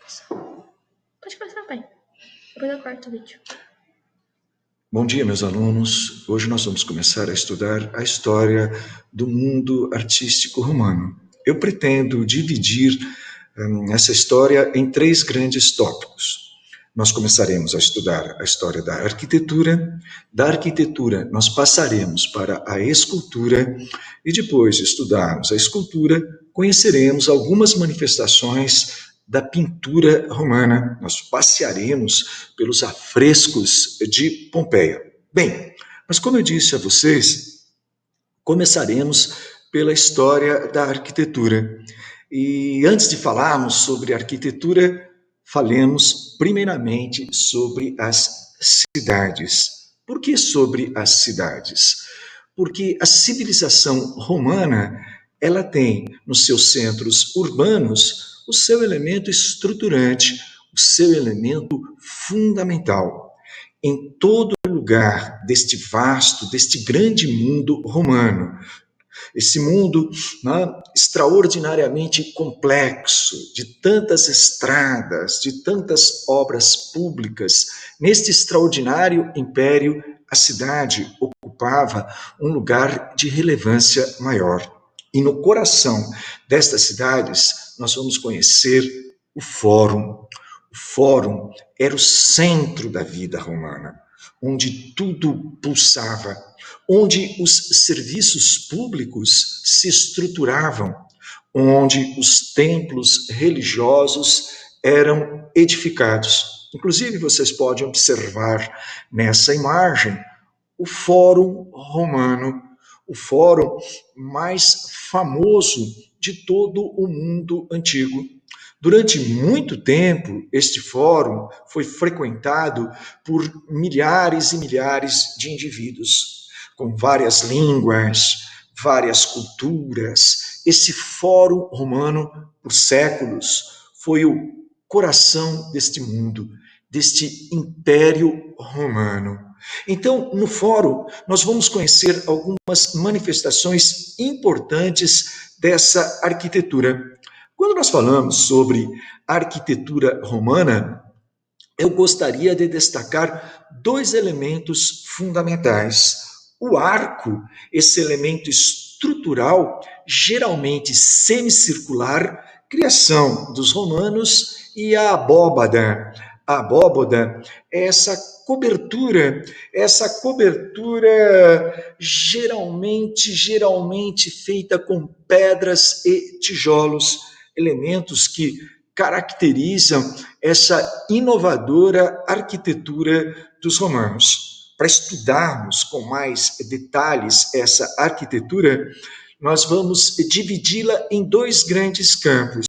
Pode começar, pai. Depois eu corto o vídeo. Bom dia, meus alunos. Hoje nós vamos começar a estudar a história do mundo artístico romano. Eu pretendo dividir essa história em 3 grandes tópicos. Nós começaremos a estudar a história da arquitetura nós passaremos para a escultura e depois de estudarmos a escultura, conheceremos algumas manifestações da pintura romana. Nós passearemos pelos afrescos de Pompeia. Bem, mas como eu disse a vocês, começaremos pela história da arquitetura. E antes de falarmos sobre arquitetura, falemos primeiramente sobre as cidades. Por que sobre as cidades? Porque a civilização romana, ela tem nos seus centros urbanos o seu elemento estruturante, o seu elemento fundamental. Em todo lugar deste vasto, deste grande mundo romano, esse mundo, né, extraordinariamente complexo, de tantas estradas, de tantas obras públicas, neste extraordinário império, a cidade ocupava um lugar de relevância maior. E no coração destas cidades, nós vamos conhecer o Fórum. O Fórum era o centro da vida romana, onde tudo pulsava, onde os serviços públicos se estruturavam, onde os templos religiosos eram edificados. Inclusive, vocês podem observar nessa imagem o Fórum Romano, o fórum mais famoso de todo o mundo antigo. Durante muito tempo, este fórum foi frequentado por milhares e milhares de indivíduos, com várias línguas, várias culturas. Esse fórum romano, por séculos, foi o coração deste mundo, deste império romano. Então, no fórum, nós vamos conhecer algumas manifestações importantes dessa arquitetura. Quando nós falamos sobre arquitetura romana, eu gostaria de destacar 2 elementos fundamentais. O arco, esse elemento estrutural, geralmente semicircular, criação dos romanos, e a abóbada. A abóbada é essa cobertura geralmente feita com pedras e tijolos, elementos que caracterizam essa inovadora arquitetura dos romanos. Para estudarmos com mais detalhes essa arquitetura, nós vamos dividi-la em 2 grandes campos.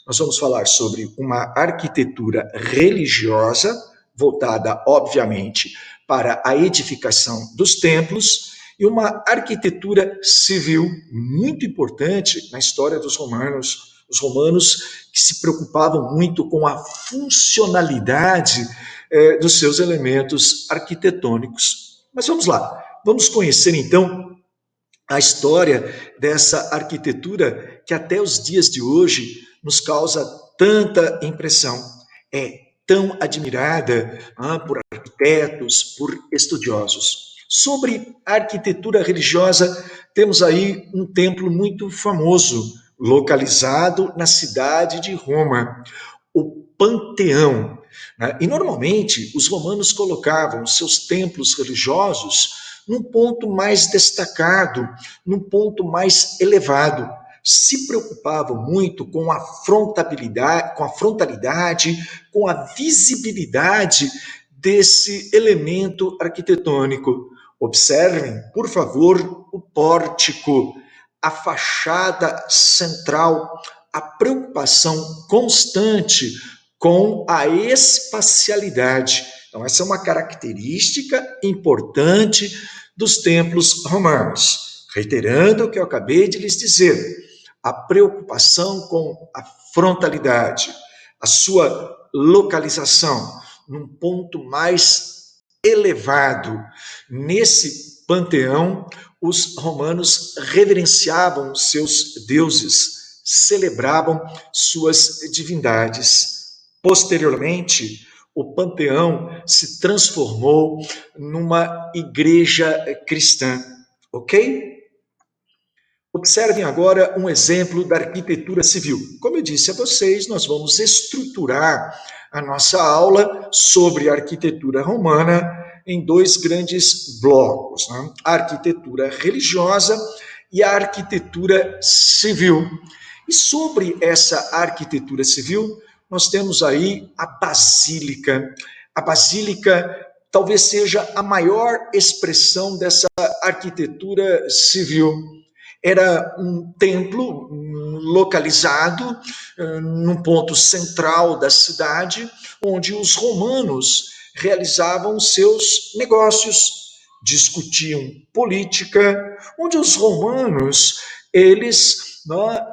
Nós vamos falar sobre uma arquitetura religiosa, voltada, obviamente, para a edificação dos templos, e uma arquitetura civil muito importante na história dos romanos. Os romanos que se preocupavam muito com a funcionalidade dos seus elementos arquitetônicos. Mas vamos lá, vamos conhecer então a história dessa arquitetura que até os dias de hoje nos causa tanta impressão. É tão admirada por arquitetos, por estudiosos. Sobre a arquitetura religiosa, temos aí um templo muito famoso, localizado na cidade de Roma, o Panteão. E normalmente os romanos colocavam seus templos religiosos num ponto mais destacado, num ponto mais elevado. Se preocupavam muito com a frontalidade, com a visibilidade desse elemento arquitetônico. Observem, por favor, o pórtico, a fachada central, a preocupação constante com a espacialidade. Então, essa é uma característica importante dos templos romanos. Reiterando o que eu acabei de lhes dizer, a preocupação com a frontalidade, a sua localização num ponto mais elevado. Nesse panteão, os romanos reverenciavam seus deuses, celebravam suas divindades. Posteriormente, o Panteão se transformou numa igreja cristã, ok? Observem agora um exemplo da arquitetura civil. Como eu disse a vocês, nós vamos estruturar a nossa aula sobre arquitetura romana em dois grandes blocos, né? A arquitetura religiosa e a arquitetura civil. E sobre essa arquitetura civil, nós temos aí a basílica. A basílica talvez seja a maior expressão dessa arquitetura civil. Era um templo localizado num ponto central da cidade, onde os romanos realizavam seus negócios, discutiam política, onde os romanos eles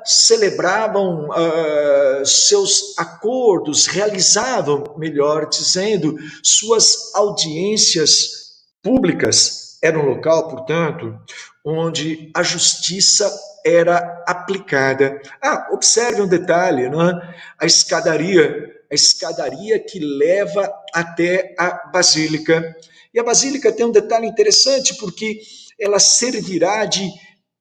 celebravam seus acordos, realizavam, melhor dizendo, suas audiências públicas. Era um local, portanto, onde a justiça era aplicada. Observe um detalhe, não é? A escadaria que leva até a basílica. E a basílica tem um detalhe interessante, porque ela servirá de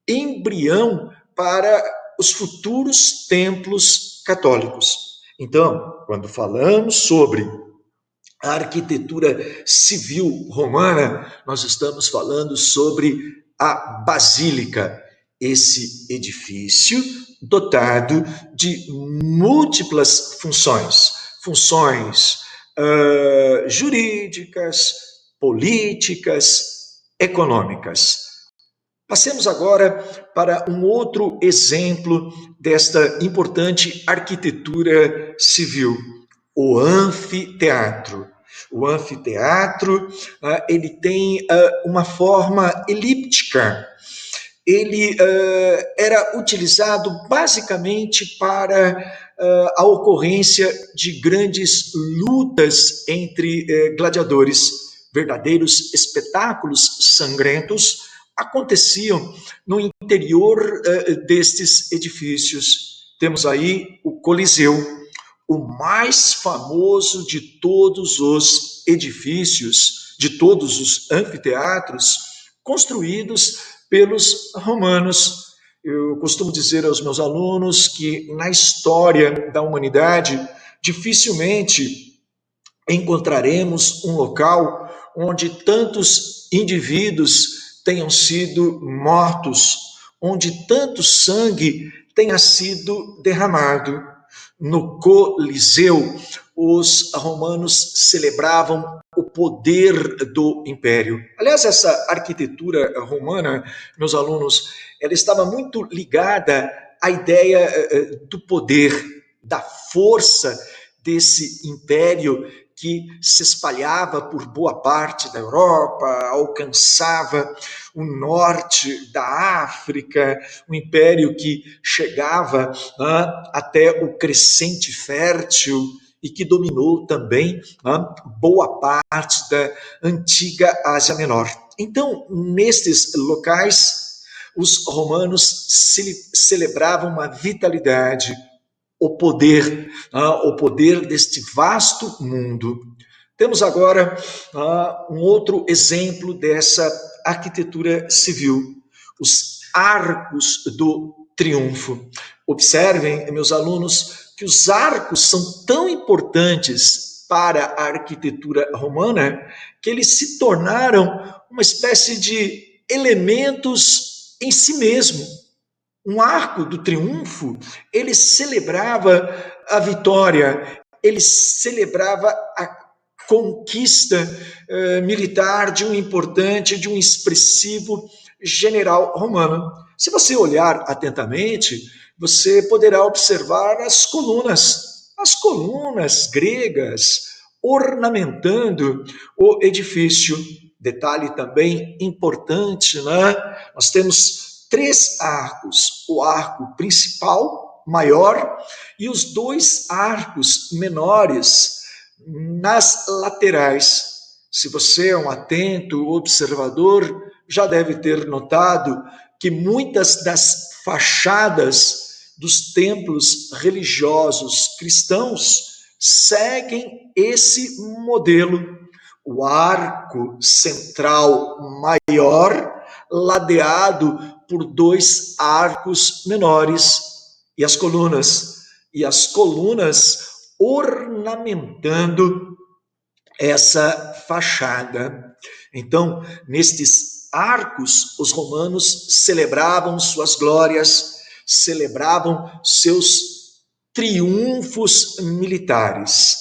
embrião para os futuros templos católicos. Então, quando falamos sobre a arquitetura civil romana, nós estamos falando sobre a basílica, esse edifício dotado de múltiplas funções jurídicas, políticas, econômicas. Passemos agora para um outro exemplo desta importante arquitetura civil, o anfiteatro. O anfiteatro, ele tem uma forma elíptica. Ele era utilizado basicamente para a ocorrência de grandes lutas entre gladiadores. Verdadeiros espetáculos sangrentos aconteciam no interior destes edifícios. Temos aí o Coliseu, o mais famoso de todos os edifícios, de todos os anfiteatros construídos pelos romanos. Eu costumo dizer aos meus alunos que na história da humanidade dificilmente encontraremos um local onde tantos indivíduos tenham sido mortos, onde tanto sangue tenha sido derramado. No Coliseu, os romanos celebravam o poder do império. Aliás, essa arquitetura romana, meus alunos, ela estava muito ligada à ideia do poder, da força desse império que se espalhava por boa parte da Europa, alcançava o norte da África, um império que chegava até o Crescente Fértil e que dominou também boa parte da antiga Ásia Menor. Então, nestes locais, os romanos celebravam uma vitalidade, o poder deste vasto mundo. Temos agora um outro exemplo dessa arquitetura civil, os arcos do triunfo. Observem, meus alunos, que os arcos são tão importantes para a arquitetura romana que eles se tornaram uma espécie de elementos em si mesmo. Um arco do triunfo, ele celebrava a vitória, ele celebrava a conquista militar de um importante, de um expressivo general romano. Se você olhar atentamente, você poderá observar as colunas gregas ornamentando o edifício. Detalhe também importante, né? Nós temos 3 arcos, o arco principal, maior, e os 2 arcos menores nas laterais. Se você é um atento observador, já deve ter notado que muitas das fachadas dos templos religiosos cristãos seguem esse modelo. O arco central maior, ladeado por dois arcos menores, e as colunas ornamentando essa fachada. Então, nestes arcos, os romanos celebravam suas glórias, celebravam seus triunfos militares.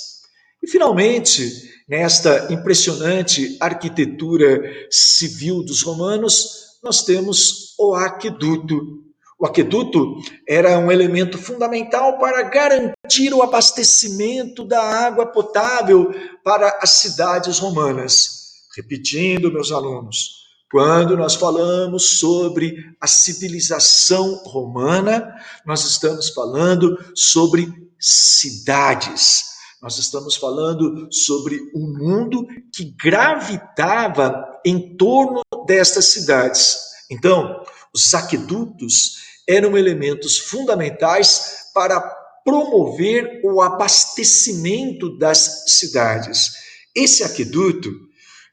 E, finalmente, nesta impressionante arquitetura civil dos romanos, nós temos o aqueduto. O aqueduto era um elemento fundamental para garantir o abastecimento da água potável para as cidades romanas. Repetindo, meus alunos, quando nós falamos sobre a civilização romana, nós estamos falando sobre cidades. Nós estamos falando sobre um mundo que gravitava em torno destas cidades. Então, os aquedutos eram elementos fundamentais para promover o abastecimento das cidades. Esse aqueduto,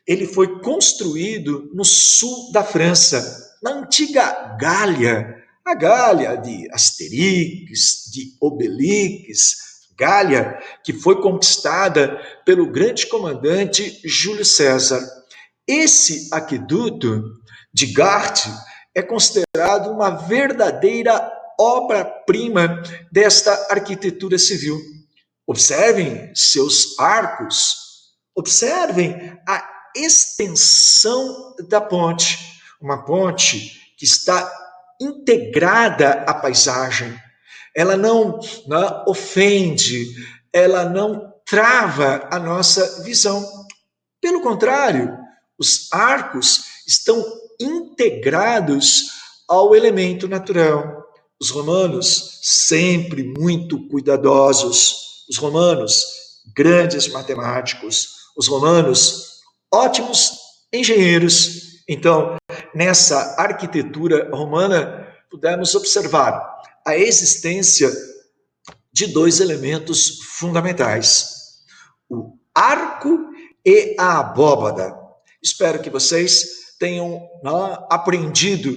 ele foi construído no sul da França, na antiga Gália, a Gália de Asterix, de Obelix, Gália, que foi conquistada pelo grande comandante Júlio César. Esse aqueduto de Gart é considerado uma verdadeira obra-prima desta arquitetura civil. Observem seus arcos, observem a extensão da ponte, uma ponte que está integrada à paisagem. Ela não ofende, ela não trava a nossa visão. Pelo contrário, os arcos estão integrados ao elemento natural. Os romanos, sempre muito cuidadosos. Os romanos, grandes matemáticos. Os romanos, ótimos engenheiros. Então, nessa arquitetura romana, pudemos observar a existência de dois elementos fundamentais: o arco e a abóbada. Espero que vocês tenham aprendido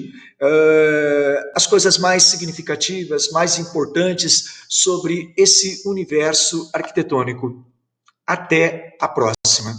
as coisas mais significativas, mais importantes sobre esse universo arquitetônico. Até a próxima.